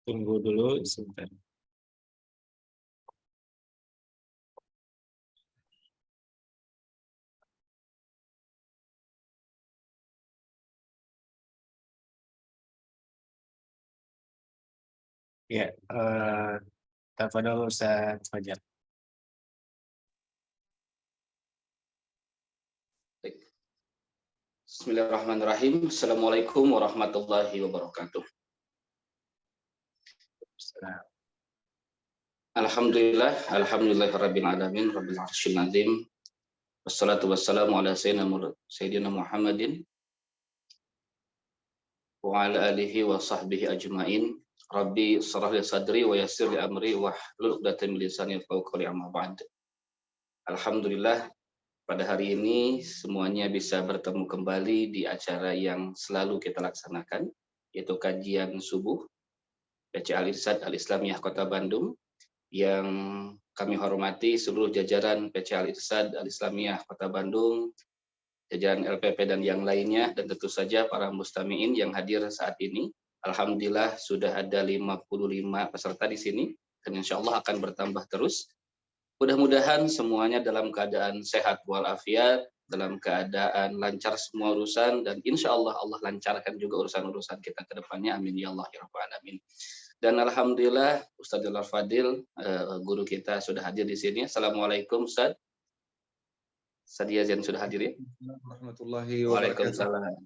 Tunggu dulu sebentar. Ya, tafadhol Ustaz Fajar. Bismillahirrahmanirrahim. Assalamualaikum warahmatullahi wabarakatuh. Alhamdulillahirabbil alamin, rabbil arsyil azim. Wassalatu wassalamu ala sayyidina Muhammadin wa ala alihi wa sahbihi ajmain. Rabbi shrah li sadri wa yassir li amri wahlul 'uqdatam min lisani yafqahu qawli, amma ba'd. Alhamdulillah, pada hari ini semuanya bisa bertemu kembali di acara yang selalu kita laksanakan, yaitu kajian subuh PC Al-Irsyad Al-Islamiyah Kota Bandung, yang kami hormati seluruh jajaran PC Al-Irsyad Al-Islamiyah Kota Bandung, jajaran LPP dan yang lainnya, dan tentu saja para mustami'in yang hadir saat ini. Alhamdulillah sudah ada 55 peserta di sini, dan insya Allah akan bertambah terus. Mudah-mudahan semuanya dalam keadaan sehat walafiat, dalam keadaan lancar semua urusan, dan insya Allah Allah lancarkan juga urusan-urusan kita ke depannya. Amin ya Allah ya Rabbal alamin. Dan alhamdulillah Ustadz Jalal Fadil, guru kita sudah hadir di sini. Assalamualaikum Ustadz. Ustadz Yazin sudah hadir ya? Warahmatullahi wabarakatuh. Waalaikumsalam.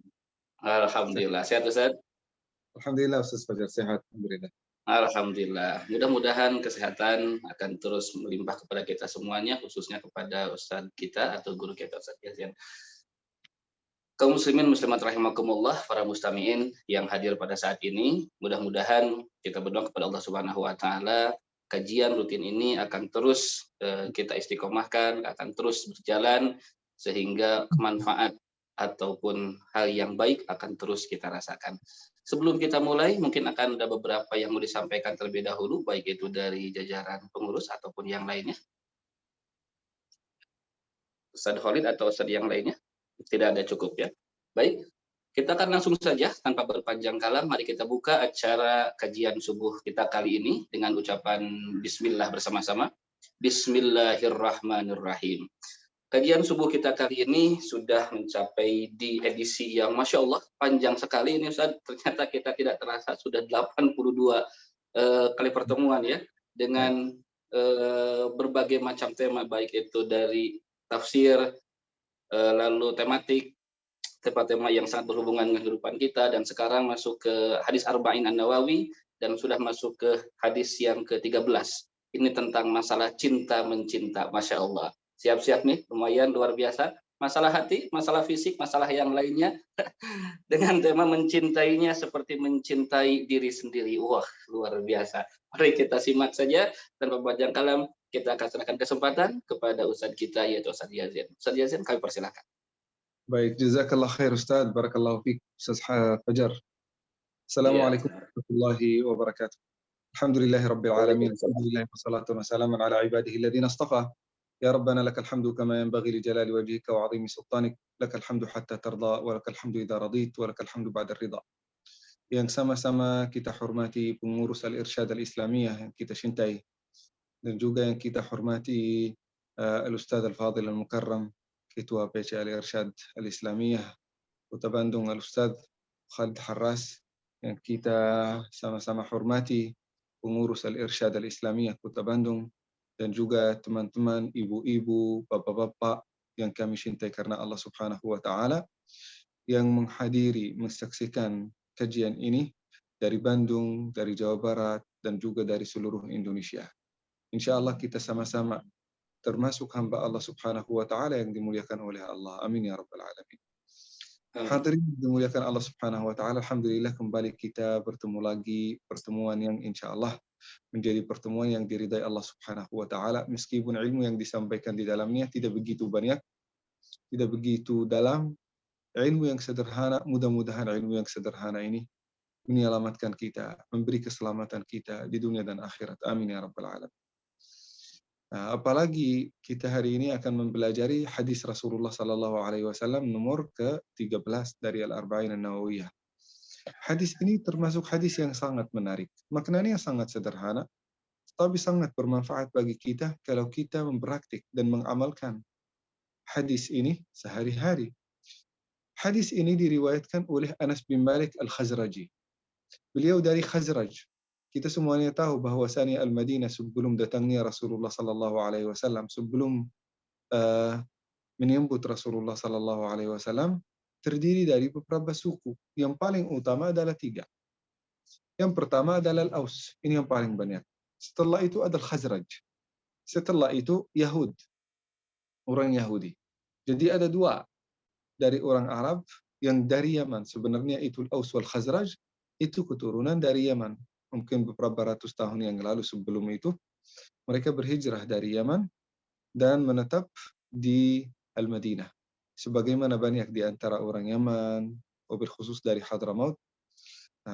Alhamdulillah. Sehat Ustadz? Alhamdulillah Ustaz Fajar, sehat. Alhamdulillah. Alhamdulillah. Mudah-mudahan kesehatan akan terus melimpah kepada kita semuanya, khususnya kepada Ustadz kita atau guru kita Ustadz Yazin. Kaum muslimin muslimat rahimakumullah, para mustami'in yang hadir pada saat ini, mudah-mudahan kita berdoa kepada Allah Subhanahu wa taala, kajian rutin ini akan terus kita istiqomahkan, akan terus berjalan sehingga manfaat ataupun hal yang baik akan terus kita rasakan. Sebelum kita mulai, mungkin akan ada beberapa yang mau disampaikan terlebih dahulu, baik itu dari jajaran pengurus ataupun yang lainnya. Ustadz Khalid atau Ustadz yang lainnya? Tidak ada, cukup ya. Baik, kita akan langsung saja tanpa berpanjang kala, mari kita buka acara kajian subuh kita kali ini dengan ucapan bismillah bersama-sama. Bismillahirrahmanirrahim. Kajian subuh kita kali ini sudah mencapai di edisi yang Masya Allah panjang sekali ini Ustaz. Ternyata kita tidak terasa sudah 82 kali pertemuan ya, dengan berbagai macam tema, baik itu dari tafsir, lalu tematik, tema-tema yang sangat berhubungan dengan kehidupan kita, dan sekarang masuk ke hadis Arba'in An-Nawawi dan sudah masuk ke hadis yang ke-13. Ini tentang masalah cinta mencinta, Masya Allah. Siap-siap nih, lumayan luar biasa. Masalah hati, masalah fisik, masalah yang lainnya. Dengan tema mencintainya seperti mencintai diri sendiri. Wah, luar biasa. Mari kita simak saja. Tanpa panjang kalam, kita akan serahkan kesempatan kepada Ustadz kita, yaitu Ustadz Yazin. Ustadz Yazin, kami persilakan. Baik, jazakallah khair Ustaz, barakallahu fiik Ustaz Fajar. Assalamualaikum warahmatullahi wabarakatuh. Alhamdulillahirabbil alamin. Alhamdulillah wassalatu wassalamu ala ibadihi alladhina istafa. يا ربنا لك الحمد كما ينبغي لجلال وجهك وعظيم سلطانك لك الحمد حتى ترضى ولك الحمد إذا رضيت ولك الحمد بعد الرضا. Yang sama-sama kita hormati pengurus Al-Irsyad Al-Islamiyah yang kita cintai, dan juga yang kita hormati Al-Ustadz Al-Fadil Al-Mukarram, Ketua PC Al-Irsyad Al-Islamiyah Kota Bandung, Al-Ustadz Khalid Harras, yang kita sama-sama hormati pengurus Al-Irsyad Al-Islamiyah Kota Bandung, dan juga teman-teman, ibu-ibu, bapak-bapak yang kami cintai karena Allah Subhanahu wa taala, yang menghadiri, menyaksikan kajian ini dari Bandung, dari Jawa Barat, dan juga dari seluruh Indonesia. Insya Allah kita sama-sama termasuk hamba Allah Subhanahu wa taala yang dimuliakan oleh Allah. Amin ya rabbal alamin. Hadirin dimuliakan Allah Subhanahu wa taala, alhamdulillah kembali kita bertemu lagi, pertemuan yang insya Allah menjadi pertemuan yang diridai Allah Subhanahu wa taala, meskipun ilmu yang disampaikan di dalamnya tidak begitu banyak, tidak begitu dalam. Ilmu yang sederhana, mudah-mudahan ilmu yang sederhana ini menyelamatkan kita, memberi keselamatan kita di dunia dan akhirat. Amin ya rabbal alamin. Nah, apalagi kita hari ini akan mempelajari hadis Rasulullah sallallahu alaihi wasallam nomor ke-13 dari Al-Arba'in An-Nawawiyah. Hadis ini termasuk hadis yang sangat menarik. Maknanya sangat sederhana, tapi sangat bermanfaat bagi kita kalau kita mempraktik dan mengamalkan hadis ini sehari-hari. Hadis ini diriwayatkan oleh Anas bin Malik Al-Khazraji. Beliau dari Khazraj. Kita semuanya tahu bahwasanya Al-Madinah sebelum datangnya Rasulullah sallallahu alaihi wasallam, sebelum uh, menyambut Rasulullah sallallahu alaihi wasallam, terdiri dari beberapa suku. Yang paling utama adalah 3. Yang pertama adalah Al-Aus. Ini yang paling banyak. Setelah itu ada Khazraj. Setelah itu Yahud, orang Yahudi. Jadi ada 2 dari orang Arab yang dari Yaman. Sebenarnya itu Al-Aus wal Khazraj itu keturunan dari Yaman. Mungkin beberapa ratus tahun yang lalu sebelum itu mereka berhijrah dari Yaman dan menetap di Al-Madinah. Sebagaimana banyak di antara orang Yaman, wabil khusus dari Hadramaut,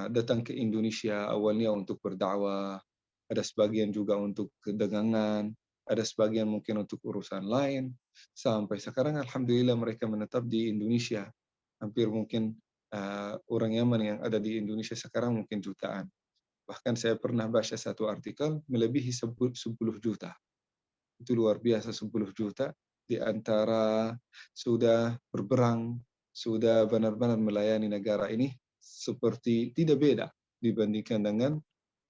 datang ke Indonesia awalnya untuk berdakwah, ada sebagian juga untuk kedagangan, ada sebagian mungkin untuk urusan lain. Sampai sekarang alhamdulillah mereka menetap di Indonesia. Hampir mungkin orang Yaman yang ada di Indonesia sekarang mungkin jutaan. Bahkan saya pernah baca satu artikel melebihi 10 juta. Itu luar biasa, 10 juta di antara sudah berperang, sudah benar-benar melayani negara ini seperti tidak beda dibandingkan dengan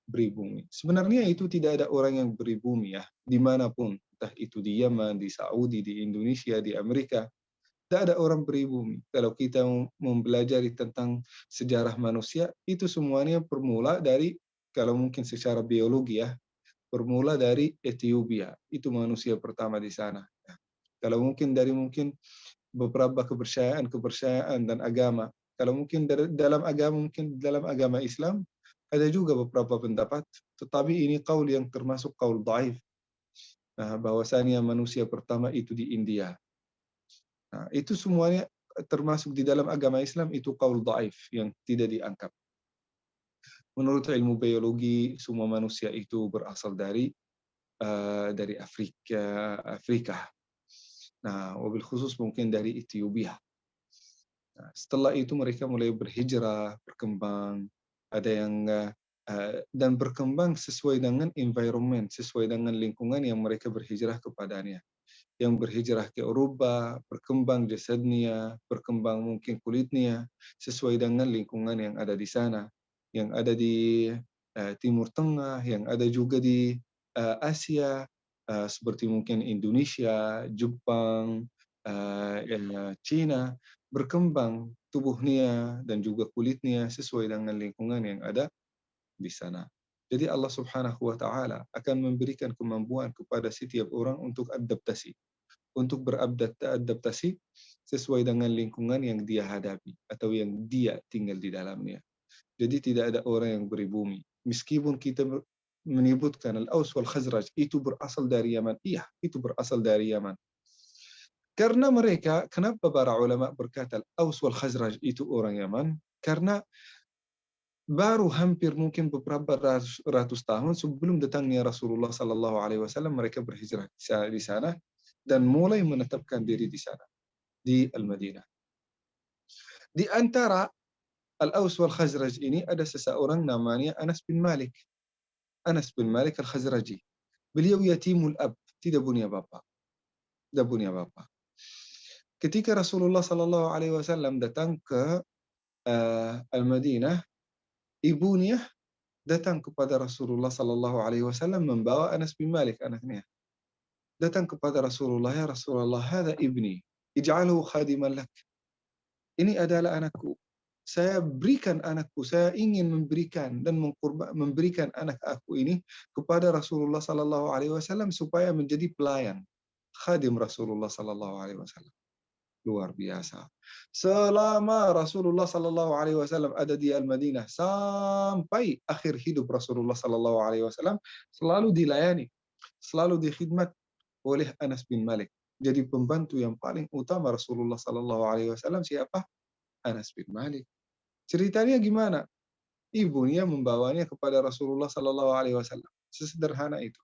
pribumi. Sebenarnya itu tidak ada orang yang pribumi ya, dimanapun, entah itu di Yaman, di Saudi, di Indonesia, di Amerika, tidak ada orang pribumi. Kalau kita mempelajari tentang sejarah manusia, itu semuanya bermula dari, kalau mungkin secara biologi ya, bermula dari Ethiopia. Itu manusia pertama di sana. Kalau mungkin dari beberapa kepercayaan dan agama. Kalau mungkin dalam agama Islam ada juga beberapa pendapat, tetapi ini qaul yang termasuk qaul dhaif. Bahwasanya manusia pertama itu di India. Itu semuanya termasuk di dalam agama Islam itu qaul dhaif yang tidak diangkat. Menurut ilmu biologi, semua manusia itu berasal dari Afrika. Wabil khusus mungkin dari Ethiopia. Setelah itu mereka mulai berhijrah, berkembang, ada yang dan berkembang sesuai dengan environment, sesuai dengan lingkungan yang mereka berhijrah kepadanya. Yang berhijrah ke Eropa, berkembang jasadnya, berkembang mungkin kulitnya, sesuai dengan lingkungan yang ada di sana. Yang ada di Timur Tengah, yang ada juga di Asia, seperti mungkin Indonesia, Jepang, Cina, berkembang tubuhnya dan juga kulitnya sesuai dengan lingkungan yang ada di sana. Jadi Allah Subhanahu wa taala akan memberikan kemampuan kepada setiap orang untuk adaptasi, untuk beradaptasi sesuai dengan lingkungan yang dia hadapi atau yang dia tinggal di dalamnya. Jadi tidak ada orang yang pribumi. Meskipun kita menyebutkan Al-Aus wal Khazraj itu berasal dari Yaman, iya, itu berasal dari Yaman. Karena mereka, kenapa para ulama berkata Al-Aus wal Khazraj itu orang Yaman? Karena baru hampir mungkin beberapa ratus tahun sebelum datangnya Rasulullah sallallahu alaihi wasallam mereka berhijrah di sana dan mulai menetapkan diri di sana di Al-Madinah. Di antara Al-Aus wal Khazraj ini ada seseorang namanya Anas bin Malik. Anas bin Malik Al-Khazraji. Beliau yatimul ab, tidak punya bapa. Tidak punya bapa. Ketika Rasulullah sallallahu alaihi wasallam datang ke Al-Madinah, ibunya datang kepada Rasulullah sallallahu alaihi wasallam membawa Anas bin Malik anaknya. Datang kepada Rasulullah, ya Rasulullah, hada ibni, ij'alhu khadiman lak. Ini adalah anakku. Saya berikan anakku, saya ingin memberikan dan memberikan anak aku ini kepada Rasulullah sallallahu alaihi wasallam supaya menjadi pelayan, khadim Rasulullah sallallahu alaihi wasallam. Luar biasa. Selama Rasulullah sallallahu alaihi wasallam ada di Al-Madinah sampai akhir hidup Rasulullah sallallahu alaihi wasallam selalu dilayani, selalu dikhidmat oleh Anas bin Malik. Jadi pembantu yang paling utama Rasulullah sallallahu alaihi wasallam siapa? Anas bin Malik. Ceritanya gimana? Ibunya membawanya kepada Rasulullah sallallahu alaihi wasallam. Sesederhana itu.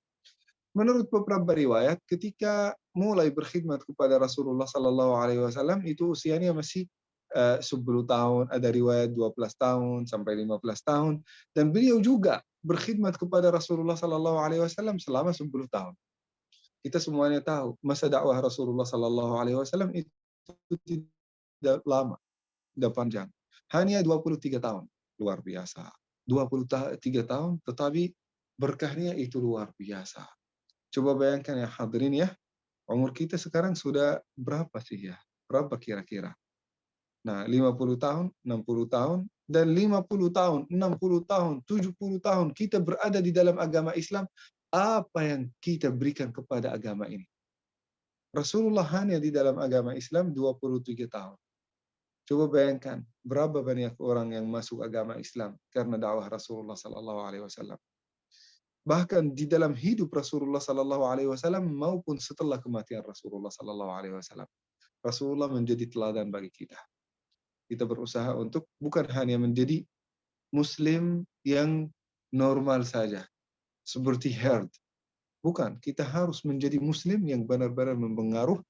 Menurut beberapa riwayat, ketika mulai berkhidmat kepada Rasulullah sallallahu alaihi wasallam itu usianya masih 10 tahun, ada riwayat 12 tahun sampai 15 tahun, dan beliau juga berkhidmat kepada Rasulullah Sallallahu Alaihi Wasallam selama 10 tahun. Kita semuanya tahu masa dakwah Rasulullah Sallallahu Alaihi Wasallam itu tidak lama, tidak panjang, hanya 23 tahun, luar biasa. 23 tahun, tetapi berkahnya itu luar biasa. Coba bayangkan ya hadirin ya, umur kita sekarang sudah berapa sih ya? Berapa kira-kira? Nah, 50 tahun, 60 tahun, dan 50 tahun, 60 tahun, 70 tahun kita berada di dalam agama Islam, apa yang kita berikan kepada agama ini? Rasulullah hanya di dalam agama Islam 23 tahun. Coba bayangkan berapa banyak orang yang masuk agama Islam karena dakwah Rasulullah Sallallahu Alaihi Wasallam. Bahkan di dalam hidup Rasulullah Sallallahu Alaihi Wasallam maupun setelah kematian Rasulullah Sallallahu Alaihi Wasallam, Rasulullah menjadi teladan bagi kita. Kita berusaha untuk bukan hanya menjadi Muslim yang normal saja, seperti herd. Bukan, kita harus menjadi Muslim yang benar-benar mempengaruh,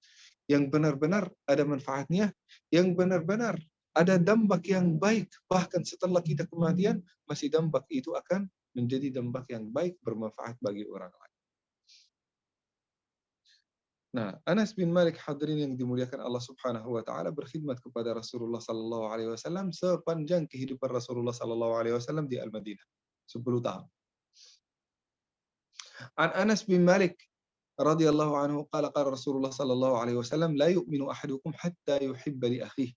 yang benar-benar ada manfaatnya, yang benar-benar ada dampak yang baik. Bahkan setelah kita kematian, masih dampak itu akan menjadi dampak yang baik, bermanfaat bagi orang lain. Nah, Anas bin Malik hadirin yang dimuliakan Allah Subhanahu wa taala berkhidmat kepada Rasulullah sallallahu alaihi wasallam sepanjang kehidupan Rasulullah sallallahu alaihi wasallam di Al-Madinah, 10 tahun. An Anas bin Malik radhiyallahu anhu qala qala Rasulullah sallallahu alaihi wasallam la yu'minu ahadukum hatta yuhibba li akhihi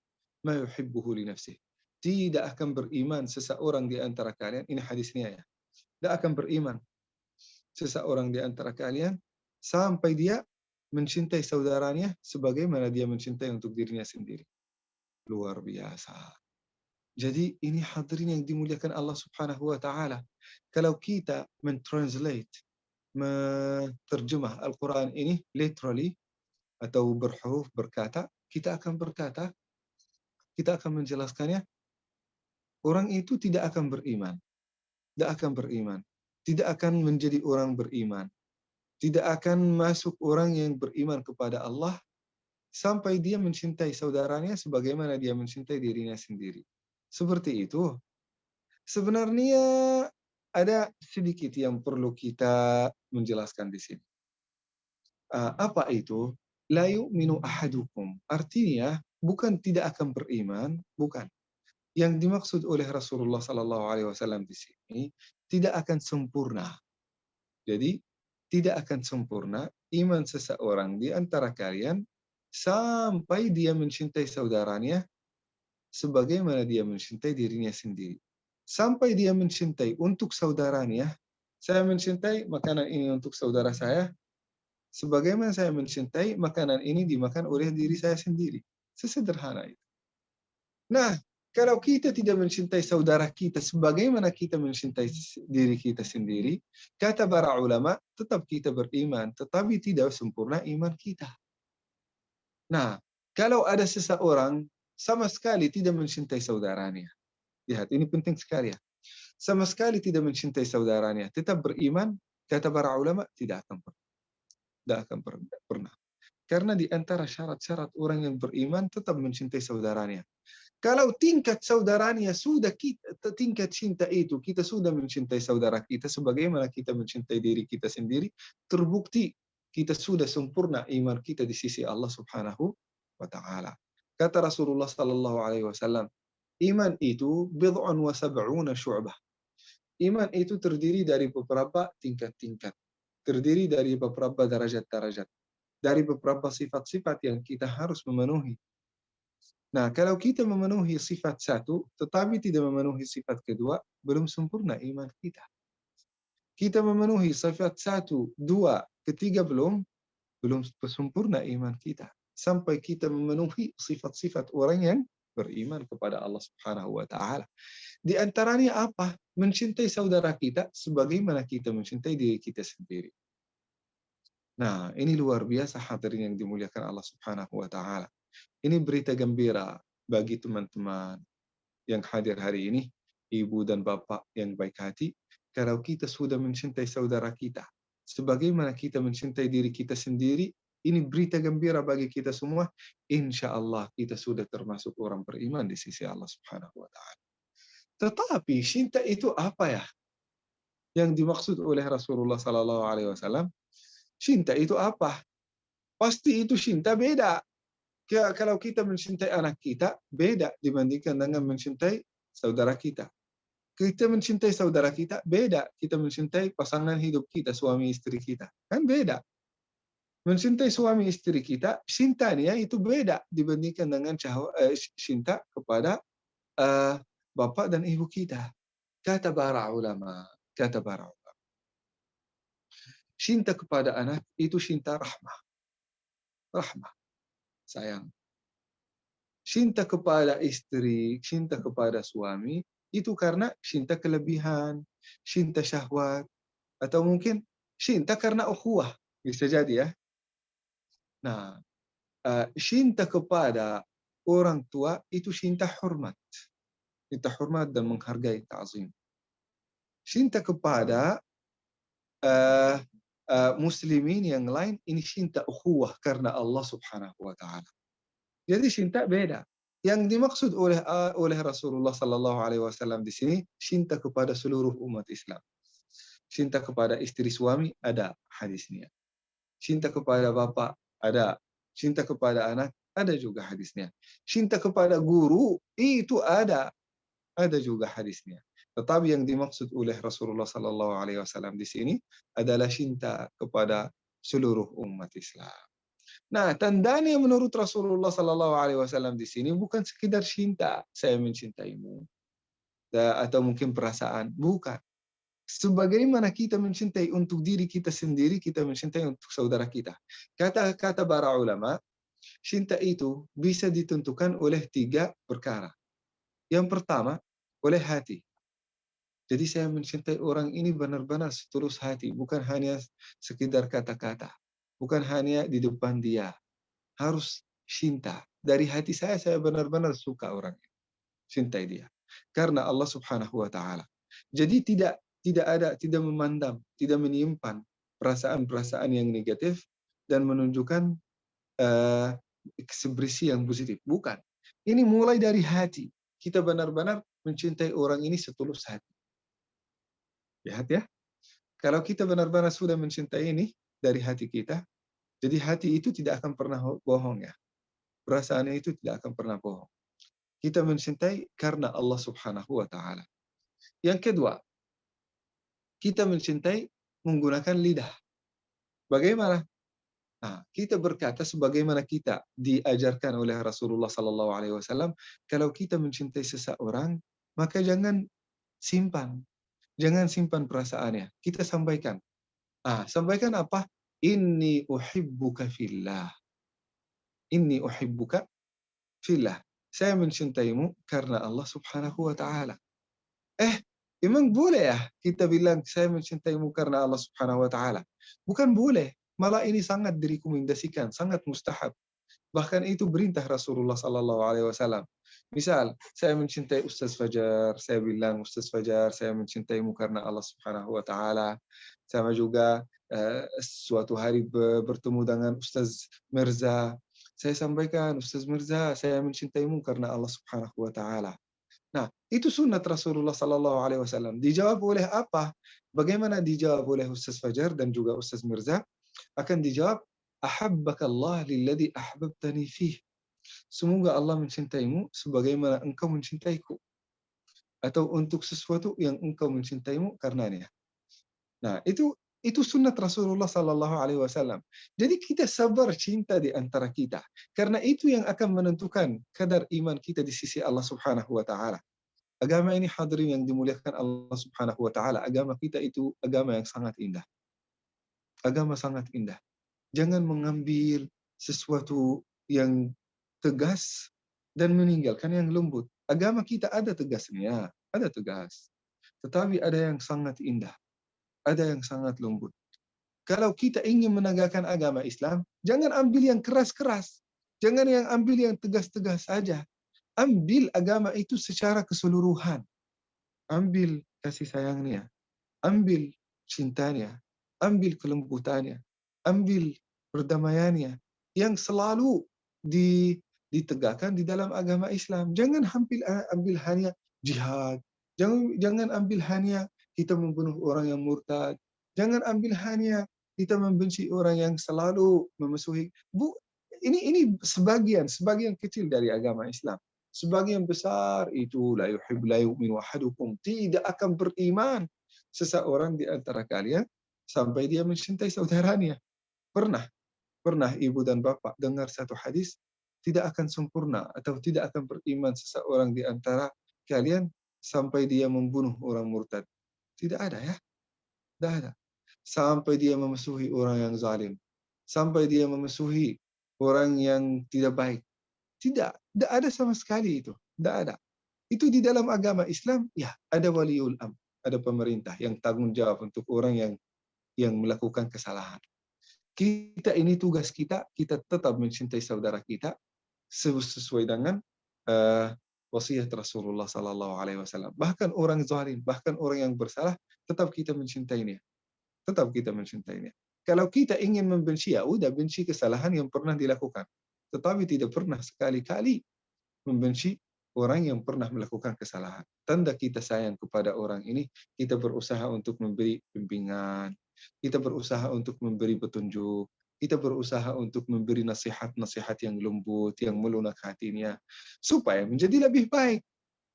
ma yuhibbuhu li nafsihi. Tidak akan beriman seseorang di antara kalian, ini hadisnya ya. Tidak akan beriman seseorang di antara kalian sampai dia mencintai saudaranya sebagaimana dia mencintai untuk dirinya sendiri. Luar biasa. Jadi ini hadirin yang dimuliakan Allah Subhanahu wa taala. Kalau kita mentranslate, menerjemah Al-Quran ini literally atau berhuruf berkata, kita akan berkata, kita akan menjelaskannya, orang itu tidak akan beriman, tidak akan beriman, tidak akan menjadi orang beriman, tidak akan masuk orang yang beriman kepada Allah sampai dia mencintai saudaranya sebagaimana dia mencintai dirinya sendiri. Seperti itu. Sebenarnya ada sedikit yang perlu kita menjelaskan di sini. Apa itu? La yu'minu ahadukum. Artinya bukan tidak akan beriman, bukan. Yang dimaksud oleh Rasulullah sallallahu alaihi wasallam di sini tidak akan sempurna. Jadi tidak akan sempurna iman seseorang di antara kalian sampai dia mencintai saudaranya sebagaimana dia mencintai dirinya sendiri. Sampai dia mencintai untuk saudaranya, saya mencintai makanan ini untuk saudara saya, sebagaimana saya mencintai makanan ini dimakan oleh diri saya sendiri. Sesederhana itu. Nah, kalau kita tidak mencintai saudara kita sebagaimana kita mencintai diri kita sendiri, kata para ulama, tetap kita beriman, tetapi tidak sempurna iman kita. Nah, kalau ada seseorang sama sekali tidak mencintai saudaranya, lihat, ini penting sekali ya. Sama sekali tidak mencintai saudaranya, tetap beriman, kata para ulama, tidak akan pernah. Karena di antara syarat-syarat orang yang beriman tetap mencintai saudaranya. Kalau tingkat saudaranya sudah tingkat cinta itu, kita sudah mencintai saudara kita sebagaimana kita mencintai diri kita sendiri, terbukti kita sudah sempurna iman kita di sisi Allah Subhanahu wa taala. Kata Rasulullah sallallahu alaihi wasallam, iman itu bid'un wa sab'una syu'bah. Iman itu terdiri dari beberapa tingkat-tingkat, terdiri dari beberapa derajat-derajat, dari beberapa sifat-sifat yang kita harus memenuhi. Nah, kalau kita memenuhi sifat satu, tetapi tidak memenuhi sifat kedua, belum sempurna iman kita. Kita memenuhi sifat satu, dua, ketiga belum sempurna iman kita. Sampai kita memenuhi sifat-sifat orang yang beriman kepada Allah Subhanahu wa taala. Di antaranya apa? Mencintai saudara kita sebagaimana kita mencintai diri kita sendiri. Nah, ini luar biasa hadirin yang dimuliakan Allah Subhanahu wa taala. Ini berita gembira bagi teman-teman yang hadir hari ini, ibu dan bapak yang baik hati, kalau kita sudah mencintai saudara kita sebagaimana kita mencintai diri kita sendiri, ini berita gembira bagi kita semua. Insya Allah kita sudah termasuk orang beriman di sisi Allah Subhanahu wa Ta'ala. Tetapi cinta itu apa ya? Yang dimaksud oleh Rasulullah Sallallahu Alaihi Wasallam, cinta itu apa? Pasti itu cinta beda. Kalau kita mencintai anak kita, beda dibandingkan dengan mencintai saudara kita. Kita mencintai saudara kita, beda kita mencintai pasangan hidup kita, suami istri kita. Kan beda. Mencintai suami istri kita, cintanya itu beda dibandingkan dengan cinta kepada bapak dan ibu kita. Kata para ulama, cinta kepada anak itu cinta rahmah, sayang. Cinta kepada istri, cinta kepada suami, itu karena cinta kelebihan, cinta syahwat, atau mungkin cinta karena ukhuwah. Bisa jadi ya. Nah, cinta kepada orang tua itu cinta hormat. Cinta hormat dan menghargai, ta'zim. Cinta kepada muslimin yang lain, ini cinta ukhuwah karena Allah Subhanahu wa Ta'ala. Jadi cinta beda. Yang dimaksud oleh Rasulullah Sallallahu Alaihi Wasallam di sini cinta kepada seluruh umat Islam. Cinta kepada istri suami ada hadisnya. Cinta kepada bapak ada. Cinta kepada anak ada juga hadisnya. Cinta kepada guru itu ada juga hadisnya. Tetapi yang dimaksud oleh Rasulullah Sallallahu Alaihi Wasallam di sini adalah cinta kepada seluruh umat Islam. Nah, tandanya menurut Rasulullah Sallallahu Alaihi Wasallam di sini bukan sekedar cinta, saya mencintaimu, atau mungkin perasaan, bukan. Sebagaimana kita mencintai untuk diri kita sendiri, kita mencintai untuk saudara kita. Kata para ulama, cinta itu bisa ditentukan oleh 3 perkara. Yang pertama, oleh hati. Jadi saya mencintai orang ini benar-benar setulus hati, bukan hanya sekedar kata-kata. Bukan hanya di depan dia. Harus cinta. Dari hati saya benar-benar suka orang ini. Cintai dia. Karena Allah Subhanahu wa Ta'ala. Jadi tidak memandang, tidak menyimpan perasaan-perasaan yang negatif dan menunjukkan ekspresi yang positif. Bukan. Ini mulai dari hati. Kita benar-benar mencintai orang ini setulus hati. Lihat ya. Kalau kita benar-benar sudah mencintai ini dari hati kita, jadi hati itu tidak akan pernah bohong ya. Perasaan itu tidak akan pernah bohong. Kita mencintai karena Allah Subhanahu wa Ta'ala. Yang kedua, kita mencintai menggunakan lidah. Bagaimana? Nah, kita berkata sebagaimana kita diajarkan oleh Rasulullah Sallallahu Alaihi Wasallam, kalau kita mencintai seseorang, maka jangan simpan perasaannya. Kita sampaikan. Sampaikan apa? Inni uhibbuka fillah. Inni uhibbuka fillah. Saya mencintaimu karena Allah Subhanahu wa Ta'ala. Emang boleh ya kita bilang saya mencintaimu karena Allah Subhanahu wa Ta'ala? Bukan boleh. Malah ini sangat direkomendasikan, sangat mustahab. Bahkan itu perintah Rasulullah Sallallahu Alaihi Wasallam. Misal, saya mencintai Ustaz Fajar, saya bilang Ustaz Fajar, saya mencintaimu karena Allah Subhanahu wa Ta'ala. Sama juga suatu hari bertemu dengan Ustaz Mirza, saya sampaikan, Ustaz Mirza, saya mencintaimu karena Allah Subhanahu wa Ta'ala. Nah, itu sunnat Rasulullah Sallallahu Alaihi Wasallam. Dijawab oleh apa? Bagaimana dijawab oleh Ustaz Fajar dan juga Ustaz Mirza? Akan dijawab, Ahabbakallah lilladhi ahbabtani fih. Semoga Allah mencintaimu sebagaimana engkau mencintaiku. Atau untuk sesuatu yang engkau mencintaimu karenanya. Nah, itu sunnat Rasulullah Sallallahu Alaihi Wasallam. Jadi kita sabar cinta di antara kita. Karena itu yang akan menentukan kadar iman kita di sisi Allah Subhanahu wa Ta'ala. Agama ini hadirin yang dimuliakan Allah Subhanahu wa Ta'ala. Agama kita itu agama yang sangat indah. Agama sangat indah. Jangan mengambil sesuatu yang tegas dan meninggalkan yang lembut. Agama kita ada tegasnya, ada tegas. Tetapi ada yang sangat indah. Ada yang sangat lembut. Kalau kita ingin menegakkan agama Islam, jangan ambil yang keras-keras. Jangan yang ambil yang tegas-tegas saja. Ambil agama itu secara keseluruhan. Ambil kasih sayangnya. Ambil cintanya. Ambil kelembutannya. Ambil perdamaiannya yang selalu ditegakkan di dalam agama Islam. Jangan ambil hanya jihad. Jangan ambil hanya kita membunuh orang yang murtad. Jangan ambil hanya kita membenci orang yang selalu memusuhi. Ini sebagian kecil dari agama Islam. Sebagian besar itu la yu'minu ahadukum, tidak akan beriman seseorang di antara kalian sampai dia mencintai saudaranya. Pernah ibu dan bapak dengar satu hadis, tidak akan sempurna atau tidak akan beriman seseorang di antara kalian sampai dia membunuh orang murtad. Tidak ada ya, tidak ada. Sampai dia memusuhi orang yang zalim, sampai dia memusuhi orang yang tidak baik. Tidak ada sama sekali itu. Tidak ada. Itu di dalam agama Islam, ya ada waliul am, ada pemerintah yang tanggung jawab untuk orang yang melakukan kesalahan. Kita ini tugas kita tetap mencintai saudara kita sesuai dengan wasiat Rasulullah Sallallahu Alaihi Wasallam. Bahkan orang zalim, bahkan orang yang bersalah, tetap kita mencintainya. Tetap kita mencintainya. Kalau kita ingin membenci, ya udah benci kesalahan yang pernah dilakukan. Tetapi tidak pernah sekali-kali membenci orang yang pernah melakukan kesalahan. Tanda kita sayang kepada orang ini, kita berusaha untuk memberi bimbingan, kita berusaha untuk memberi petunjuk, kita berusaha untuk memberi nasihat-nasihat yang lembut, yang melunak hatinya, supaya menjadi lebih baik.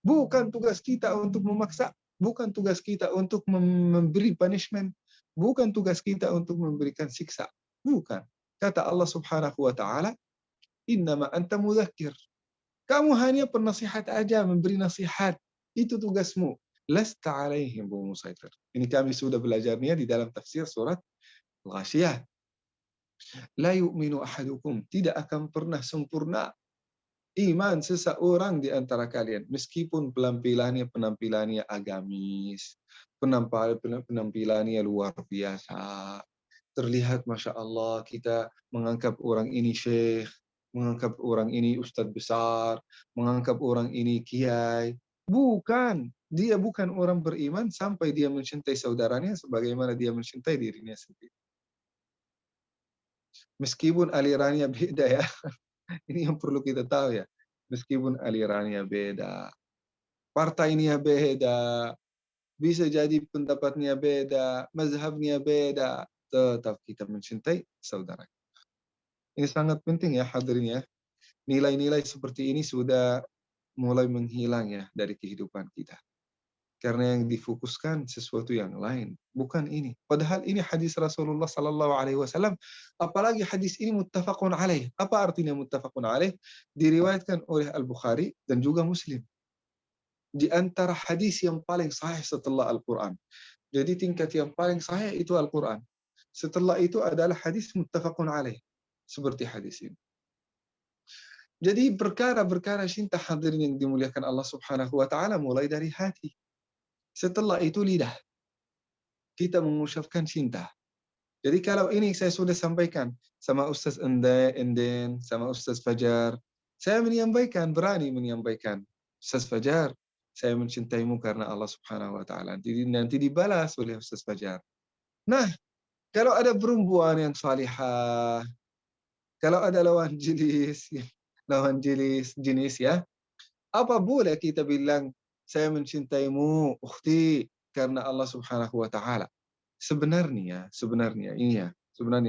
Bukan tugas kita untuk memaksa, bukan tugas kita untuk memberi punishment, bukan tugas kita untuk memberikan siksa. Bukan. Kata Allah Subhanahu wa taala, "Innama anta mudzakkir." Kamu hanya penasihat aja, memberi nasihat. Itu tugasmu. Lasta alaihim bimusaitir. Ini kami sudah belajarnya di dalam tafsir surat Al-Ghasyiyah. La yu'minu ahadukum. Tidak akan pernah sempurna iman seseorang di antara kalian. Meskipun penampilannya agamis, penampilannya luar biasa. Terlihat Masya Allah kita menganggap orang ini syekh, menganggap orang ini ustadz besar, menganggap orang ini kiai. Bukan. Dia bukan orang beriman sampai dia mencintai saudaranya sebagaimana dia mencintai dirinya sendiri. Meskipun alirannya beda ya. Ini yang perlu kita tahu ya. Meskipun alirannya beda, partainya beda, bisa jadi pendapatnya beda, mazhabnya beda, tetap kita mencintai saudara. Ini sangat penting ya hadirin ya. Nilai-nilai seperti ini sudah mulai menghilang ya dari kehidupan kita. Karena yang difokuskan sesuatu yang lain, bukan ini. Padahal ini hadis Rasulullah sallallahu alaihi wasallam, apalagi hadis ini muttafaqun alaih. Apa artinya muttafaqun alaih? Diriwayatkan oleh Al-Bukhari dan juga Muslim. Di antara hadis yang paling sahih setelah Al-Qur'an. Jadi tingkat yang paling sahih itu Al-Qur'an. Setelah itu adalah hadis muttafaqun alaih. Seperti hadis ini. Jadi perkara-perkara cinta hadirin yang dimuliakan Allah Subhanahu wa taala mulai dari hati. Setelah itu lidah. Kita mengucapkan cinta. Jadi kalau ini saya sudah sampaikan sama Ustaz Enden, sama Ustaz Fajar, saya menyampaikan, berani menyampaikan, Ustaz Fajar, saya mencintaimu karena Allah Subhanahu wa taala. Nanti dibalas oleh Ustaz Fajar. Nah, kalau ada perempuan yang salihah, kalau ada lawan jenis ya, apa boleh kita bilang saya mencintaimu ukhti karena Allah Subhanahu wa taala? Sebenarnya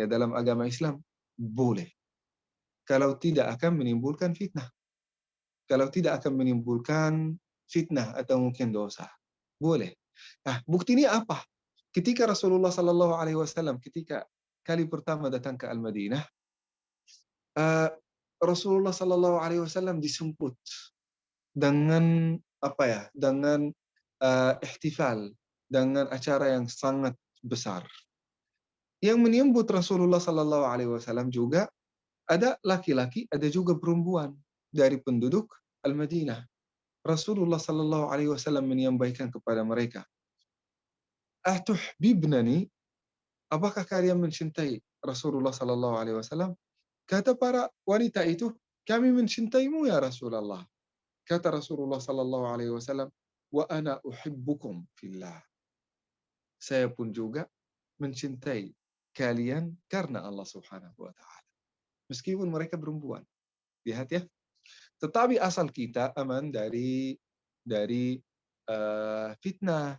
dalam agama Islam boleh. Kalau tidak akan menimbulkan fitnah. Kalau tidak akan menimbulkan fitnah atau mungkin dosa. Boleh. Nah, buktinya apa? Ketika Rasulullah sallallahu alaihi wasallam ketika kali pertama datang ke Al-Madinah, Rasulullah sallallahu alaihi wasallam disambut dengan dengan ihtifal, dengan acara yang sangat besar. Yang menyambut Rasulullah sallallahu alaihi wasallam juga ada laki-laki, ada juga perempuan dari penduduk Al-Madinah. Rasulullah sallallahu alaihi wasallam menyampaikan kepada mereka, "Atuhbibnani?" Apakah kalian mencintai Rasulullah sallallahu alaihi wasallam? Kata para wanita itu, "Kami mencintaimu ya Rasulullah." Kata Rasulullah sallallahu alaihi wasallam, "Wa ana uhibbukum fillah." Saya pun juga mencintai kalian karena Allah Subhanahu wa taala. Meskipun mereka perempuan. Lihat ya. Tetapi asal kita aman dari fitnah.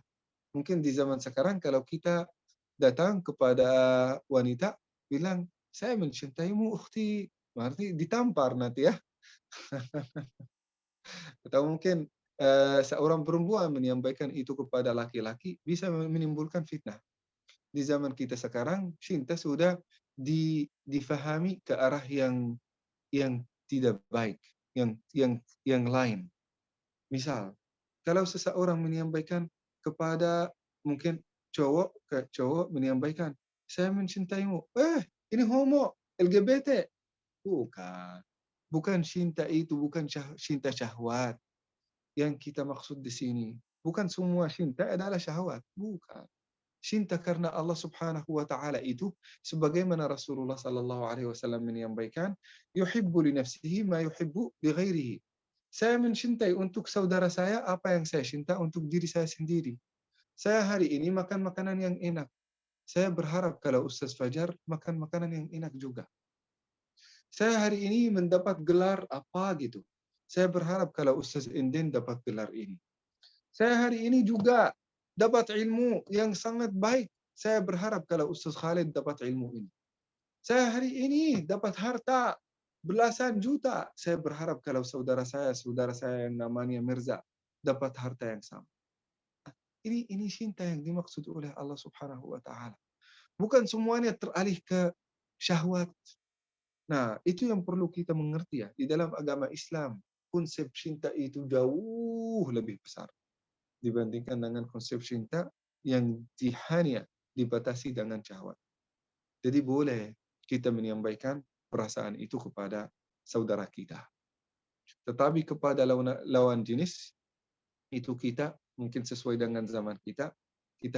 Mungkin di zaman sekarang kalau kita datang kepada wanita bilang, saya mencintaimu ukhti, berarti ditampar nanti ya. Atau mungkin seorang perempuan menyampaikan itu kepada laki-laki bisa menimbulkan fitnah. Di zaman kita sekarang cinta sudah difahami ke arah yang tidak baik, yang lain. Misal, kalau seseorang menyampaikan kepada mungkin cowok ke cowok menyampaikan, saya mencintaimu. Ini homo, LGBT. Bukan. Bukan cinta itu, bukan cinta syahwat. Yang kita maksud di sini. Bukan semua cinta adalah syahwat. Bukan. Cinta karena Allah Subhanahu wa taala itu sebagaimana Rasulullah sallallahu alaihi wasallam menyampaikan, yuhibbu li nafsihi ma yuhibbu li ghairihi. Saya mencintai untuk saudara saya apa yang saya cinta untuk diri saya sendiri. Saya hari ini makan makanan yang enak. Saya berharap kalau Ustaz Fajar makan makanan yang enak juga. Saya hari ini mendapat gelar apa gitu. Saya berharap kalau Ustaz Inden dapat gelar ini. Saya hari ini juga dapat ilmu yang sangat baik. Saya berharap kalau Ustaz Khalid dapat ilmu ini. Saya hari ini dapat harta belasan juta. Saya berharap kalau saudara saya yang namanya Mirza dapat harta yang sama. Ini cinta yang dimaksud oleh Allah Subhanahu wa taala. Bukan semuanya teralih ke syahwat. Nah, itu yang perlu kita mengerti ya. Di dalam agama Islam, konsep cinta itu jauh lebih besar dibandingkan dengan konsep cinta yang hanya dibatasi dengan syahwat. Jadi boleh kita menyampaikan perasaan itu kepada saudara kita. Tetapi kepada lawan jenis, itu kita mungkin sesuai dengan zaman kita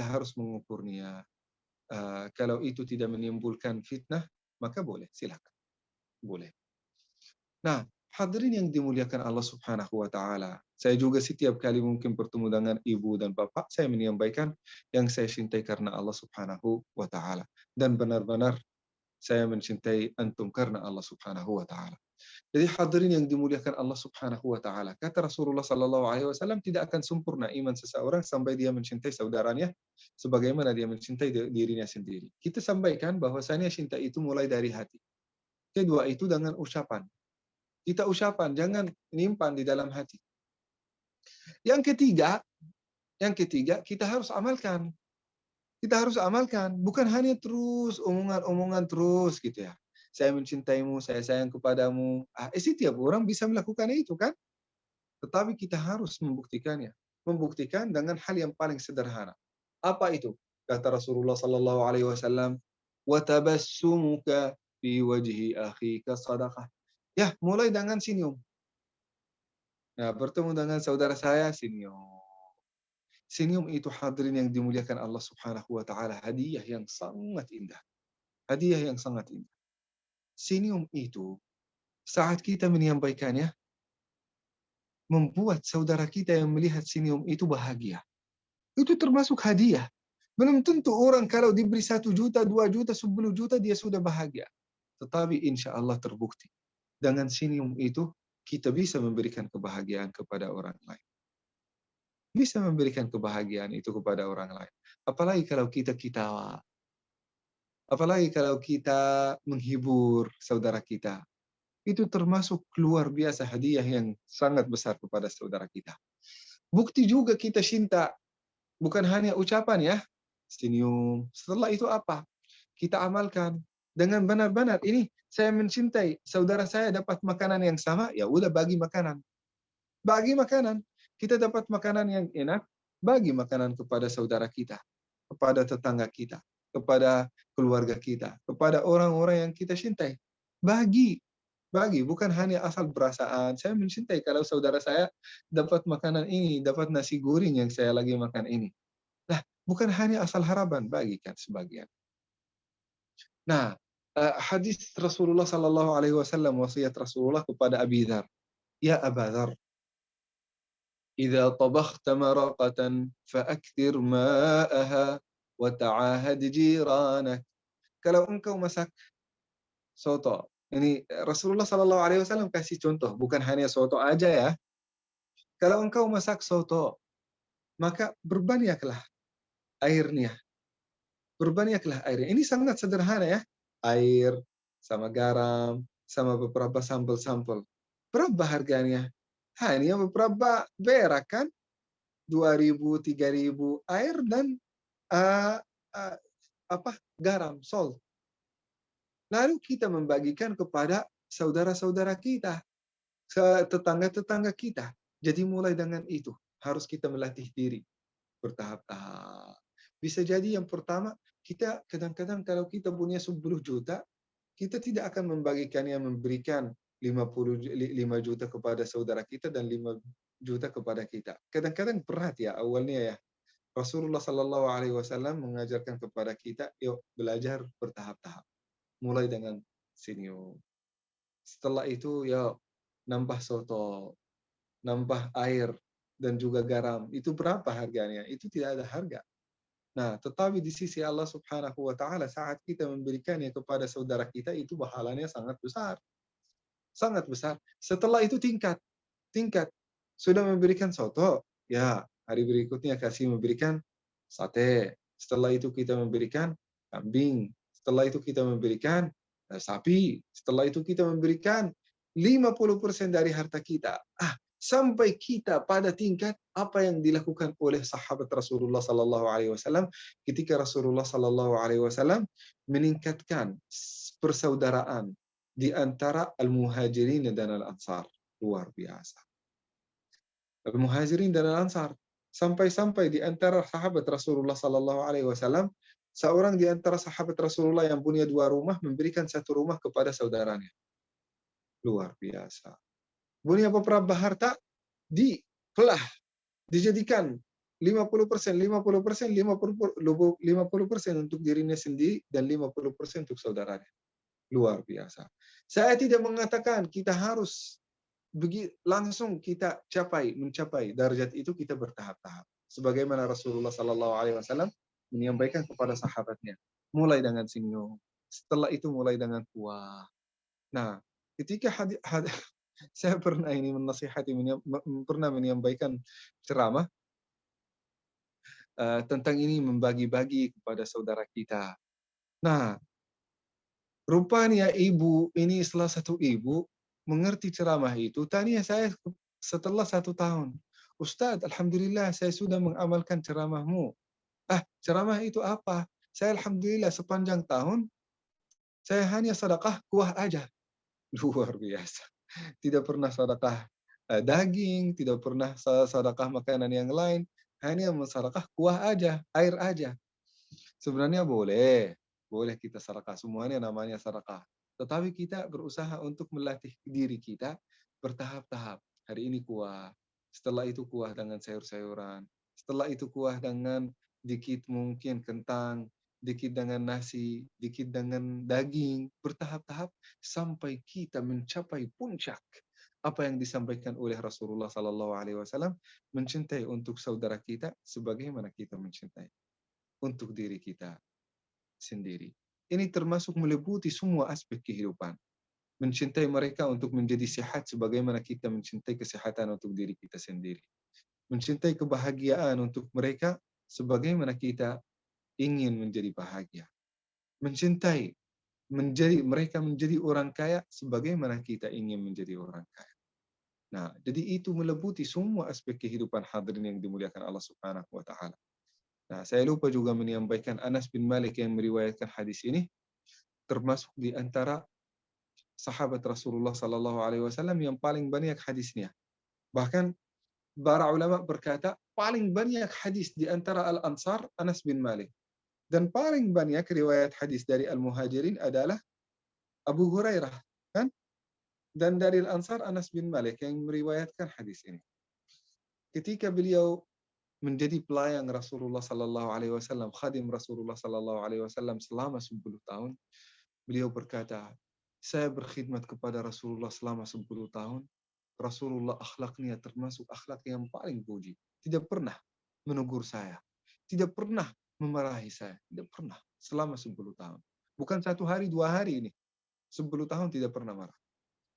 harus mengukurnya. Kalau itu tidak menimbulkan fitnah, maka boleh, silakan. Boleh. Nah, hadirin yang dimuliakan Allah Subhanahu wa taala. Saya juga setiap kali mungkin bertemu dengan ibu dan bapak, saya menyampaikan yang saya cintai karena Allah Subhanahu wa taala. Dan benar-benar saya mencintai antum karena Allah Subhanahu wa taala. Jadi hadirin yang dimuliakan Allah Subhanahu wa taala, kata Rasulullah sallallahu alaihi wasallam tidak akan sempurna iman seseorang sampai dia mencintai saudaranya sebagaimana dia mencintai dirinya sendiri. Kita sampaikan bahwasanya cinta itu mulai dari hati. Kedua itu dengan ucapan. Kita ucapan, jangan nyimpan di dalam hati. Yang ketiga kita harus amalkan. Kita harus amalkan, bukan hanya terus omongan-omongan terus gitu ya. Saya mencintaimu, saya sayang kepadamu. Setiap orang bisa melakukan itu kan? Tetapi kita harus membuktikannya. Membuktikan dengan hal yang paling sederhana. Apa itu? Kata Rasulullah sallallahu alaihi wasallam, "Wa tabassumuka fi wajhi akhika sadaqah." Ya, mulai dengan senyum. Nah, bertemu dengan saudara saya, senyum. Senyum itu hadirin yang dimuliakan Allah Subhanahu wa taala, hadiah yang sangat indah. Hadiah yang sangat indah. Senyum itu saat kita menyampaikannya membuat saudara kita yang melihat senyum itu bahagia. Itu termasuk hadiah. Belum tentu orang kalau diberi 1 juta, 2 juta, 10 juta dia sudah bahagia. Tetapi insya Allah terbukti. Dengan senyum itu kita bisa memberikan kebahagiaan kepada orang lain. Bisa memberikan kebahagiaan itu kepada orang lain. Apalagi kalau kita ketawa. Apalagi kalau kita menghibur saudara kita. Itu termasuk luar biasa hadiah yang sangat besar kepada saudara kita. Bukti juga kita cinta. Bukan hanya ucapan ya. Senyum. Setelah itu apa? Kita amalkan. Dengan benar-benar ini saya mencintai. Saudara saya dapat makanan yang sama. Ya udah bagi makanan. Bagi makanan. Kita dapat makanan yang enak. Bagi makanan kepada saudara kita. Kepada tetangga kita. Kepada keluarga kita. Kepada orang-orang yang kita cintai. Bagi. Bukan hanya asal perasaan. Saya mencintai kalau saudara saya dapat makanan ini, dapat nasi goreng yang saya lagi makan ini. Nah, bukan hanya asal harapan, bagikan sebagian. Nah, hadis Rasulullah sallallahu alaihi wasallam, wasiat Rasulullah kepada Abi Dzar. Ya Aba Dzar, idza tabakhta maraqatan fa'akthir ma'aha wa ta'ahad jiranak kalau engkau masak soto, ini Rasulullah Sallallahu Alaihi Wasallam kasih contoh, bukan hanya soto aja ya. Kalau engkau masak soto, maka berbanyaklah airnya, berbanyaklah airnya. Ini sangat sederhana ya, air sama garam sama beberapa sambal-sambal. Berapa harganya? Hanya beberapa berak kan, 2.000, 3.000 air dan uh, uh, garam, salt. Lalu kita membagikan kepada saudara-saudara kita, tetangga-tetangga kita. Jadi mulai dengan itu harus kita melatih diri bertahap-tahap. Bisa jadi yang pertama, kita kadang-kadang kalau kita punya 10 juta, kita tidak akan membagikannya, memberikan 5 juta kepada saudara kita dan 5 juta kepada kita. Kadang-kadang berat ya awalnya ya. Rasulullah Sallallahu Alaihi Wasallam mengajarkan kepada kita, yuk belajar bertahap-tahap. Mulai dengan senyum. Setelah itu ya nambah soto, nambah air dan juga garam. Itu berapa harganya? Itu tidak ada harga. Nah, tetapi di sisi Allah Subhanahu wa taala saat kita memberikannya kepada saudara kita itu pahalanya sangat besar. Sangat besar. Setelah itu tingkat. Sudah memberikan soto, ya hari berikutnya kasih memberikan sate. Setelah itu kita memberikan kambing. Setelah itu kita memberikan sapi. Setelah itu kita memberikan 50% dari harta kita. Sampai kita pada tingkat apa yang dilakukan oleh sahabat Rasulullah Sallallahu Alaihi Wasallam ketika Rasulullah Sallallahu Alaihi Wasallam meningkatkan persaudaraan di antara al-muhajirin dan al-ansar. Luar biasa. Al-muhajirin dan al-ansar. Sampai-sampai di antara sahabat Rasulullah Sallallahu Alaihi Wasallam, seorang di antara sahabat Rasulullah yang punya 2 rumah memberikan 1 rumah kepada saudaranya. Luar biasa. Punya beberapa harta dipelah, dijadikan 50% untuk dirinya sendiri dan 50% untuk saudaranya. Luar biasa. Saya tidak mengatakan kita harus langsung kita mencapai derajat itu, kita bertahap-tahap. Sebagaimana Rasulullah Sallallahu Alaihi Wasallam menyampaikan kepada sahabatnya, mulai dengan senyum, setelah itu mulai dengan kuah. Nah, ketika saya pernah menyampaikan ceramah tentang ini, membagi-bagi kepada saudara kita. Nah, rupanya ibu ini salah satu ibu mengerti ceramah itu. Tanya saya setelah 1 tahun, Ustadz, alhamdulillah saya sudah mengamalkan ceramahmu. Ceramah itu apa? Saya alhamdulillah sepanjang tahun saya hanya sedekah kuah aja. Luar biasa. Tidak pernah sedekah daging, tidak pernah sedekah makanan yang lain, hanya sedekah kuah aja, air aja. Sebenarnya boleh kita sedekah, semuanya namanya sedekah. Tetapi kita berusaha untuk melatih diri kita bertahap-tahap. Hari ini kuah, setelah itu kuah dengan sayur-sayuran, setelah itu kuah dengan dikit mungkin kentang, dikit dengan nasi, dikit dengan daging, bertahap-tahap sampai kita mencapai puncak apa yang disampaikan oleh Rasulullah Sallallahu Alaihi Wasallam, mencintai untuk saudara kita sebagaimana kita mencintai untuk diri kita sendiri. Ini termasuk meliputi semua aspek kehidupan. Mencintai mereka untuk menjadi sehat sebagaimana kita mencintai kesehatan untuk diri kita sendiri. Mencintai kebahagiaan untuk mereka sebagaimana kita ingin menjadi bahagia. Mencintai mereka menjadi orang kaya sebagaimana kita ingin menjadi orang kaya. Nah, jadi itu meliputi semua aspek kehidupan hadirin yang dimuliakan Allah Subhanahu wa taala. Nah, saya lupa juga menyampaikan Anas bin Malik yang meriwayatkan hadis ini termasuk di antara sahabat Rasulullah Sallallahu Alaihi Wasallam yang paling banyak hadisnya. Bahkan para ulama berkata paling banyak hadis di antara al-Ansar Anas bin Malik. Dan paling banyak riwayat hadis dari Al-Muhajirin adalah Abu Hurairah, kan? Dan dari Al-Ansar Anas bin Malik yang meriwayatkan hadis ini. Ketika beliau menjadi pelayan Rasulullah Sallallahu Alaihi Wasallam, khadim Rasulullah Sallallahu Alaihi Wasallam selama 10 tahun, beliau berkata, saya berkhidmat kepada Rasulullah selama 10 tahun. Rasulullah akhlaknya termasuk akhlak yang paling puji. Tidak pernah menegur saya. Tidak pernah memarahi saya. Tidak pernah selama 10 tahun. Bukan 1 hari, 2 hari ini. 10 tahun tidak pernah marah.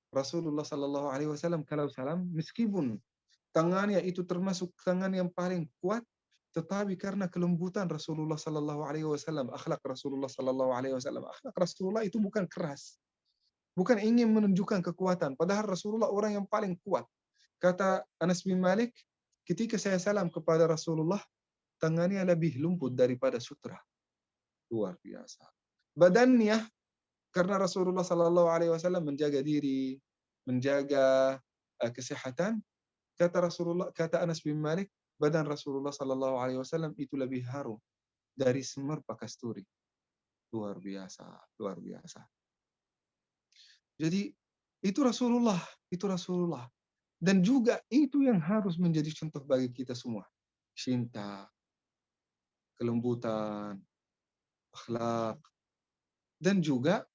Rasulullah Sallallahu Alaihi Wasallam kalau salam, meskipun tangannya itu termasuk tangan yang paling kuat, tetapi karena kelembutan Rasulullah Sallallahu Alaihi Wasallam, akhlak Rasulullah Sallallahu Alaihi Wasallam, akhlak Rasulullah itu bukan keras, bukan ingin menunjukkan kekuatan. Padahal Rasulullah orang yang paling kuat. Kata Anas bin Malik, ketika saya salam kepada Rasulullah, tangannya lebih lembut daripada sutra. Luar biasa. Badannya, karena Rasulullah Sallallahu Alaihi Wasallam menjaga diri, menjaga kesehatan, kata Anas bin Malik, badan Rasulullah Sallallahu Alaihi Wasallam itu lebih harum dari semar pakasturi. Luar biasa, luar biasa. Jadi itu Rasulullah, itu Rasulullah. Dan juga itu yang harus menjadi contoh bagi kita semua. Cinta, kelembutan, akhlak, dan juga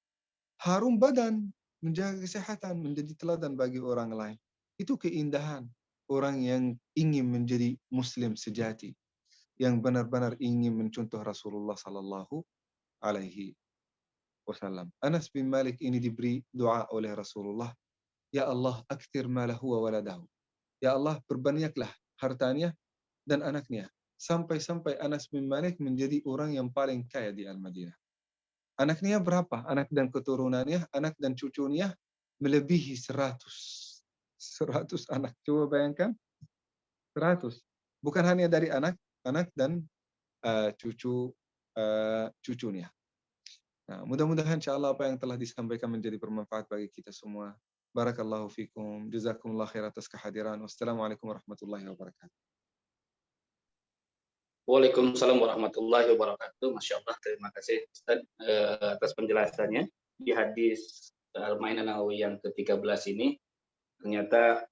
harum badan, menjaga kesehatan, menjadi teladan bagi orang lain. Itu keindahan orang yang ingin menjadi muslim sejati, yang benar-benar ingin mencontoh Rasulullah Sallallahu Alaihi Wasallam. Anas bin Malik ini diberi doa oleh Rasulullah, Ya Allah, akthir malahu wa waladahu. Ya Allah, perbanyaklah hartanya dan anaknya. Sampai-sampai Anas bin Malik menjadi orang yang paling kaya di Al-Madinah. Anaknya berapa? Anak dan keturunannya, anak dan cucunya melebihi 100. 100 anak. Coba bayangkan. 100. Bukan hanya dari anak dan cucunya. Nah, mudah-mudahan insyaAllah apa yang telah disampaikan menjadi bermanfaat bagi kita semua. Barakallahu fikum. Jazakumullah khair atas kehadiran. Wassalamualaikum warahmatullahi wabarakatuh. Waalaikumsalam warahmatullahi wabarakatuh. Masya Allah, terima kasih Ustaz atas penjelasannya. Di hadis Al-Mainan Nawawi yang ke-13 ini, ternyata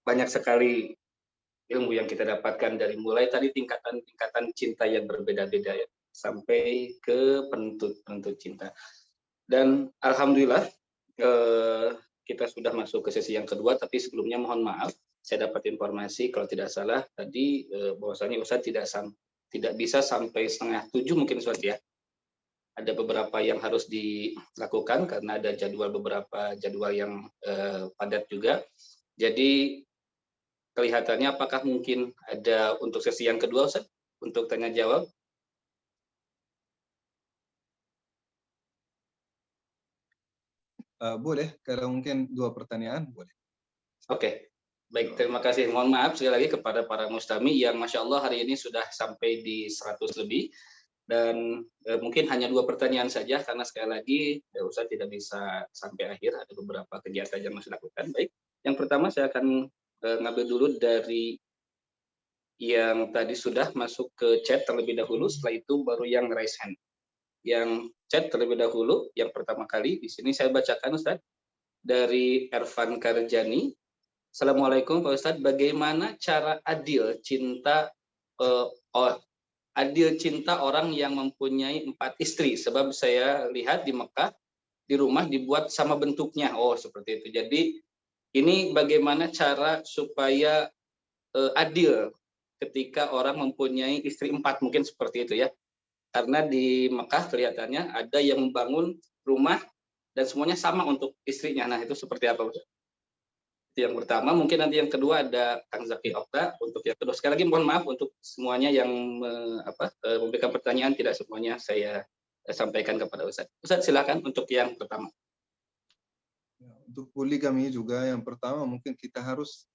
banyak sekali ilmu yang kita dapatkan dari mulai tadi tingkatan cinta yang berbeda-beda ya, sampai ke penuntut cinta. Dan Alhamdulillah kita sudah masuk ke sesi yang kedua, tapi sebelumnya mohon maaf, saya dapat informasi kalau tidak salah tadi bahwasanya Ustaz tidak bisa sampai 6:30 mungkin Ustaz ya. Ada beberapa yang harus dilakukan karena ada beberapa jadwal yang padat juga. Jadi kelihatannya apakah mungkin ada untuk sesi yang kedua Ustaz untuk tanya jawab? Boleh, kalau mungkin 2 pertanyaan, boleh. Oke, baik, terima kasih. Mohon maaf sekali lagi kepada para mustami yang Masya Allah hari ini sudah sampai di 100 lebih. Dan mungkin hanya 2 pertanyaan saja, karena sekali lagi Ustaz tidak bisa sampai akhir, ada beberapa kegiatan yang masih lakukan. Baik, yang pertama saya akan ngambil dulu dari yang tadi sudah masuk ke chat terlebih dahulu, setelah itu baru yang raise hand. Yang chat terlebih dahulu, yang pertama kali, di sini saya bacakan Ustaz, dari Ervan Karjani. Assalamualaikum Pak Ustadz, bagaimana cara adil cinta orang yang mempunyai 4 istri? Sebab saya lihat di Mekah, di rumah dibuat sama bentuknya. Oh, seperti itu. Jadi ini bagaimana cara supaya adil ketika orang mempunyai istri 4, mungkin seperti itu ya. Karena di Mekah kelihatannya ada yang membangun rumah dan semuanya sama untuk istrinya. Nah, itu seperti apa Ustadz? Yang pertama, mungkin nanti yang kedua ada Kang Zaki Okta untuk yang kedua. Sekali lagi mohon maaf untuk semuanya yang memberikan pertanyaan, tidak semuanya saya sampaikan kepada Ustadz. Ustadz silakan untuk yang pertama. Untuk poligami juga yang pertama mungkin kita harus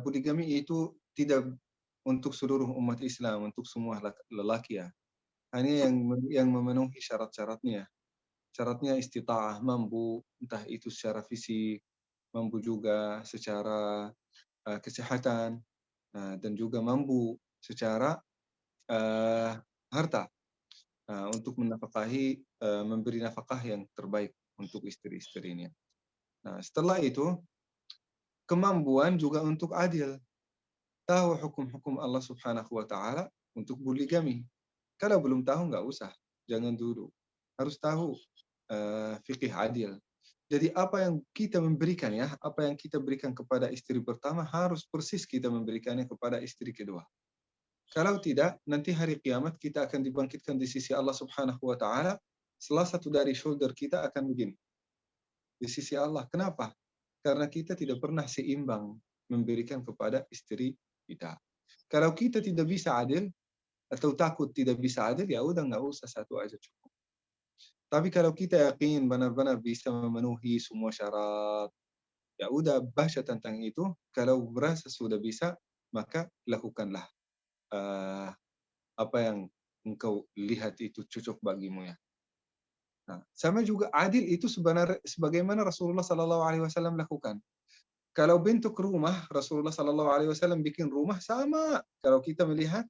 poligami itu tidak untuk seluruh umat Islam, untuk semua lelaki ya. Hanya yang memenuhi syarat-syaratnya. Syaratnya istita'ah, mampu, entah itu secara fisik, mampu juga secara kesehatan, dan juga mampu secara harta untuk menafkahi, memberi nafkah yang terbaik untuk istri-istrinya. Nah, setelah itu kemampuan juga untuk adil. Tahu hukum-hukum Allah Subhanahu wa taala untuk poligami. Kalau belum tahu nggak usah, jangan dulu. Harus tahu fikih adil. Jadi apa yang kita memberikan ya, apa yang kita berikan kepada istri pertama harus persis kita memberikannya kepada istri kedua. Kalau tidak, nanti hari kiamat kita akan dibangkitkan di sisi Allah Subhanahu wa taala salah satu dari shoulder kita akan begini di sisi Allah. Kenapa? Karena kita tidak pernah seimbang memberikan kepada istri kita. Kalau kita tidak bisa adil atau takut tidak bisa adil, ya udah nggak usah, satu aja cukup. Tapi kalau kita yakin benar-benar bisa memenuhi semua syarat, ya udah baca tentang itu. Kalau merasa sudah bisa, maka lakukanlah apa yang engkau lihat itu cocok bagimu ya. Nah, sama juga adil itu sebenarnya sebagaimana Rasulullah Sallallahu Alaihi Wasallam lakukan. Kalau bentuk rumah, Rasulullah Sallallahu Alaihi Wasallam bikin rumah sama. Kalau kita melihat,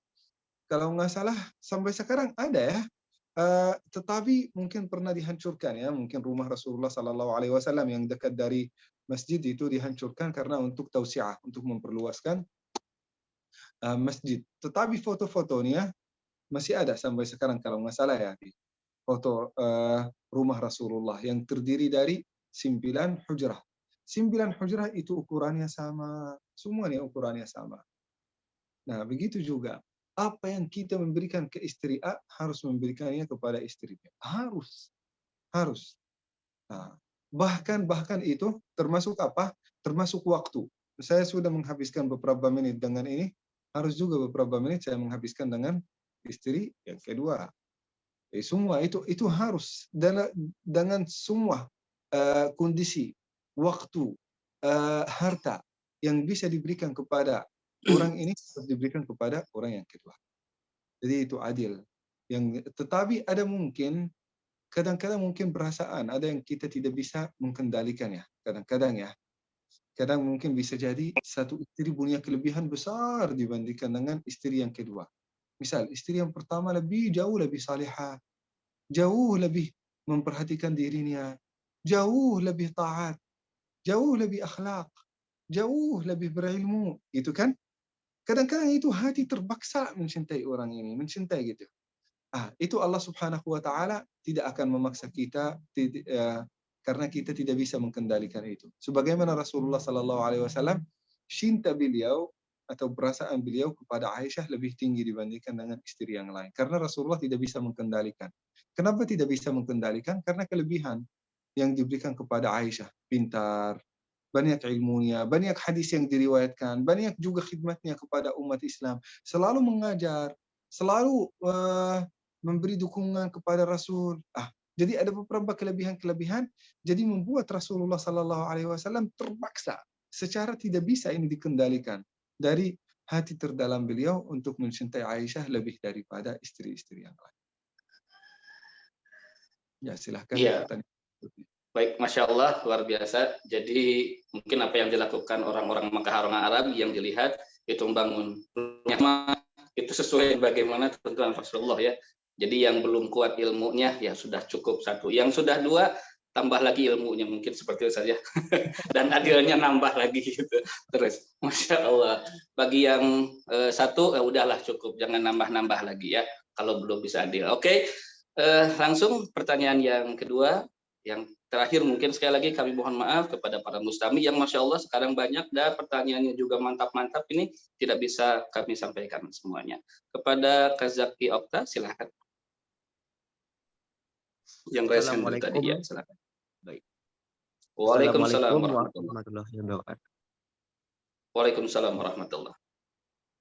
kalau nggak salah sampai sekarang ada ya. Tetapi mungkin pernah dihancurkan ya. Mungkin rumah Rasulullah Sallallahu Alaihi Wasallam yang dekat dari masjid itu dihancurkan karena untuk tausiah, untuk memperluaskan masjid. Tetapi foto-fotonya masih ada sampai sekarang kalau nggak salah ya. Foto rumah Rasulullah yang terdiri dari 9 hujrah. 9 hujrah itu ukurannya sama, semuanya ukurannya sama. Nah, begitu juga apa yang kita memberikan ke istri A harus memberikannya kepada istri B. Harus. Nah, bahkan itu termasuk apa? Termasuk waktu. Saya sudah menghabiskan beberapa menit dengan ini, harus juga beberapa menit saya menghabiskan dengan istri yang kedua. Semua itu harus dengan semua kondisi, waktu, harta yang bisa diberikan kepada orang ini harus diberikan kepada orang yang kedua. Jadi itu adil. Tetapi ada mungkin kadang-kadang mungkin perasaan ada yang kita tidak bisa mengendalikan ya. Kadang-kadang ya. Kadang mungkin bisa jadi satu istri punya kelebihan besar dibandingkan dengan istri yang kedua. Misal istri yang pertama jauh lebih salihah, jauh lebih memperhatikan dirinya, jauh lebih taat, jauh lebih akhlak, jauh lebih berilmu, gitu kan? Kadang-kadang itu hati terpaksa mencintai orang ini, mencintai gitu. Itu Allah Subhanahu wa taala tidak akan memaksa kita karena kita tidak bisa mengendalikan itu. Sebagaimana Rasulullah sallallahu alaihi wasallam, cinta beliau atau perasaan beliau kepada Aisyah lebih tinggi dibandingkan dengan istri yang lain. Karena Rasulullah tidak bisa mengendalikan. Kenapa tidak bisa mengendalikan? Karena kelebihan yang diberikan kepada Aisyah. Pintar, banyak ilmunya, banyak hadis yang diriwayatkan, banyak juga khidmatnya kepada umat Islam. Selalu mengajar, selalu memberi dukungan kepada Rasul. Jadi ada beberapa kelebihan-kelebihan, jadi membuat Rasulullah Sallallahu Alaihi Wasallam terpaksa secara tidak bisa ini dikendalikan dari hati terdalam beliau untuk mencintai Aisyah lebih daripada istri-istri yang lain. Ya silahkan pertanyaan. Baik, Masya Allah, luar biasa. Jadi mungkin apa yang dilakukan orang-orang Mekah, orang Arab yang dilihat itu membangun rumah, itu sesuai bagaimana tuntunan Rasulullah ya. Jadi yang belum kuat ilmunya ya sudah cukup satu. Yang sudah dua, tambah lagi ilmunya mungkin seperti itu saja. Dan adilnya nambah lagi gitu. Terus, Masya Allah. Bagi yang satu, udahlah cukup. Jangan nambah-nambah lagi ya. Kalau belum bisa adil. Oke, langsung pertanyaan yang kedua. Yang terakhir mungkin sekali lagi kami mohon maaf kepada para mustami yang Masya Allah sekarang banyak dan pertanyaannya juga mantap-mantap ini tidak bisa kami sampaikan semuanya. Kepada Kazaki Okta silakan. Yang resen dulu tadi ya silakan. Baik. Waalaikumsalam warahmatullahi wabarakatuh. Waalaikumsalam warahmatullahi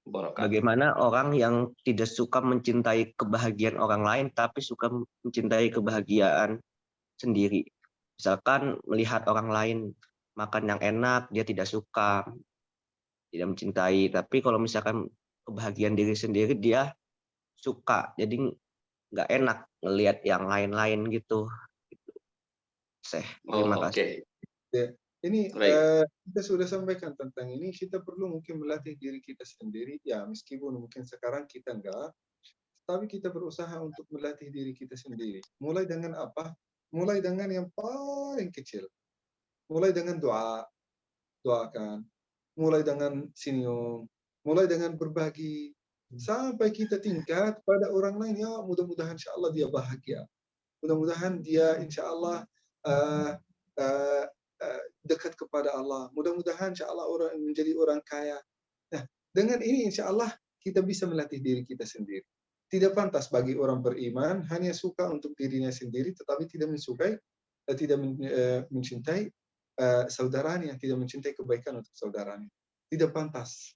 wabarakatuh. Bagaimana orang yang tidak suka mencintai kebahagiaan orang lain tapi suka mencintai kebahagiaan sendiri. Misalkan melihat orang lain makan yang enak, dia tidak suka, tidak mencintai. Tapi kalau misalkan kebahagiaan diri sendiri, dia suka. Jadi nggak enak ngelihat yang lain-lain gitu. Terima kasih. Ya, ini kita sudah sampaikan tentang ini. Kita perlu mungkin melatih diri kita sendiri. Ya, meskipun mungkin sekarang kita enggak, tapi kita berusaha untuk melatih diri kita sendiri. Mulai dengan apa? Mulai dengan yang paling kecil. Mulai dengan doakan. Mulai dengan senyum. Mulai dengan berbagi. Sampai kita tingkat pada orang lain, ya mudah-mudahan insya Allah dia bahagia. Mudah-mudahan dia insya Allah dekat kepada Allah. Mudah-mudahan insya Allah orang menjadi orang kaya. Nah, dengan ini insya Allah kita bisa melatih diri kita sendiri. tidak pantas bagi orang beriman hanya suka untuk dirinya sendiri, tetapi tidak mencintai saudaranya, tidak mencintai kebaikan untuk saudaranya. Tidak pantas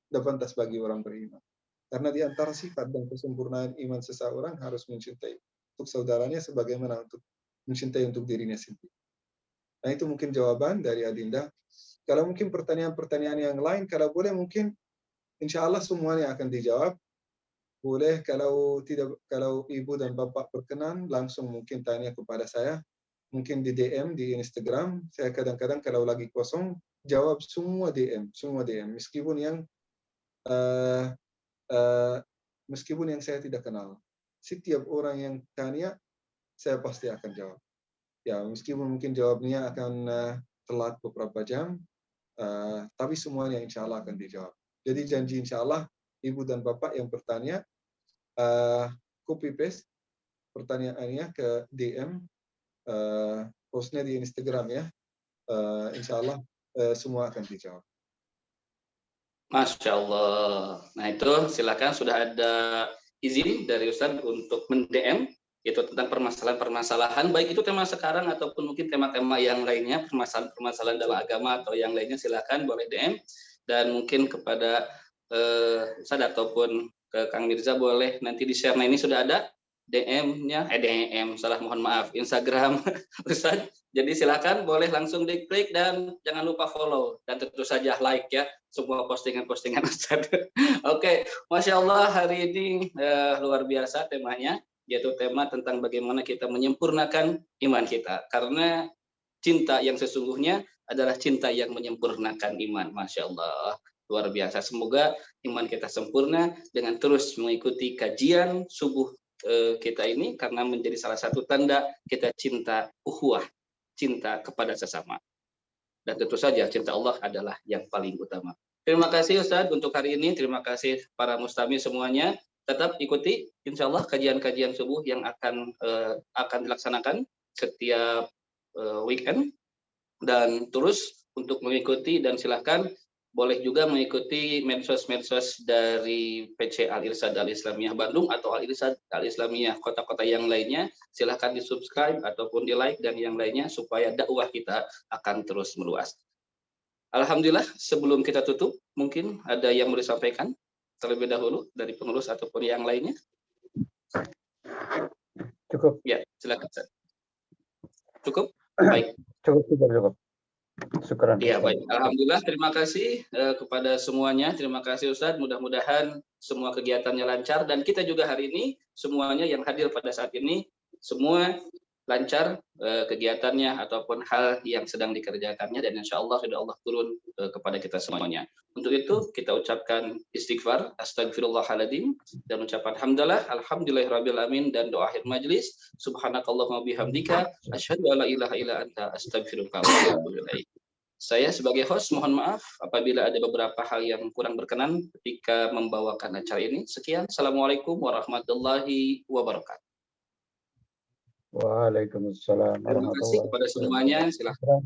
bagi orang beriman. Karena di antara sifat dan kesempurnaan iman seseorang harus mencintai untuk saudaranya sebagaimana untuk mencintai untuk dirinya sendiri. Nah, itu mungkin jawaban dari Adinda. Kalau mungkin pertanyaan-pertanyaan yang lain, kalau boleh mungkin insya Allah semuanya akan dijawab. Boleh kalau Ibu dan Bapak berkenan, langsung mungkin tanya kepada saya. Mungkin di DM, di Instagram. Saya kadang-kadang kalau lagi kosong, jawab semua DM. Meskipun yang saya tidak kenal. Setiap orang yang tanya, saya pasti akan jawab. Ya, meskipun mungkin jawabnya akan telat beberapa jam, tapi semuanya insya Allah akan dijawab. Jadi janji insya Allah, Ibu dan Bapak yang bertanya, copy paste pertanyaannya ke DM, postnya di Instagram ya. Insya Allah semua akan dijawab. Masya Allah. Nah itu silakan, sudah ada izin dari Ustadz untuk men-DM itu tentang permasalahan-permasalahan, baik itu tema sekarang ataupun mungkin tema-tema yang lainnya, permasalahan dalam agama atau yang lainnya, silakan boleh DM. Dan mungkin kepada Ustadz ataupun ke Kang Mirza boleh nanti di-share. Nah ini sudah ada DM-nya, mohon maaf, Instagram Ustadz. Jadi silakan boleh langsung diklik dan jangan lupa follow dan tentu saja like ya semua postingan-postingan Ustadz. Oke, Masya Allah, hari ini luar biasa temanya, yaitu tema tentang bagaimana kita menyempurnakan iman kita. Karena cinta yang sesungguhnya adalah cinta yang menyempurnakan iman. Masya Allah, luar biasa. Semoga iman kita sempurna dengan terus mengikuti kajian subuh kita ini, karena menjadi salah satu tanda kita cinta ukhuwah, cinta kepada sesama. Dan tentu saja cinta Allah adalah yang paling utama. Terima kasih Ustadz untuk hari ini. Terima kasih para mustami semuanya. Tetap ikuti insya Allah kajian-kajian subuh yang akan dilaksanakan setiap weekend. Dan terus untuk mengikuti, dan silahkan boleh juga mengikuti medsos-medsos dari PC Al-Irsyad Al-Islamiyah Bandung atau Al-Irsyad Al-Islamiyah kota-kota yang lainnya. Silahkan di-subscribe ataupun di-like dan yang lainnya supaya dakwah kita akan terus meluas. Alhamdulillah, sebelum kita tutup, mungkin ada yang mau disampaikan terlebih dahulu dari pengurus ataupun yang lainnya. Cukup. Ya, silakan. Cukup? Baik. Cukup. Syukuran. Iya, baik. Alhamdulillah, terima kasih kepada semuanya. Terima kasih Ustadz. Mudah-mudahan semua kegiatannya lancar, dan kita juga hari ini semuanya yang hadir pada saat ini semua lancar kegiatannya ataupun hal yang sedang dikerjakannya, dan insya Allah sudah Allah turun kepada kita semuanya. Untuk itu kita ucapkan istighfar, astagfirullahaladzim, dan ucapan hamdalah, alhamdulillahirabbil alamin, dan doa akhir majelis, subhanakallahumma bihamdika, asyhadu alla ilaha illa anta, astaghfiruka wa atubu ilaik. Saya sebagai host mohon maaf apabila ada beberapa hal yang kurang berkenan ketika membawakan acara ini. Sekian, assalamualaikum warahmatullahi wabarakatuh. Waalaikumsalam. Terima kasih kepada semuanya. Silakan.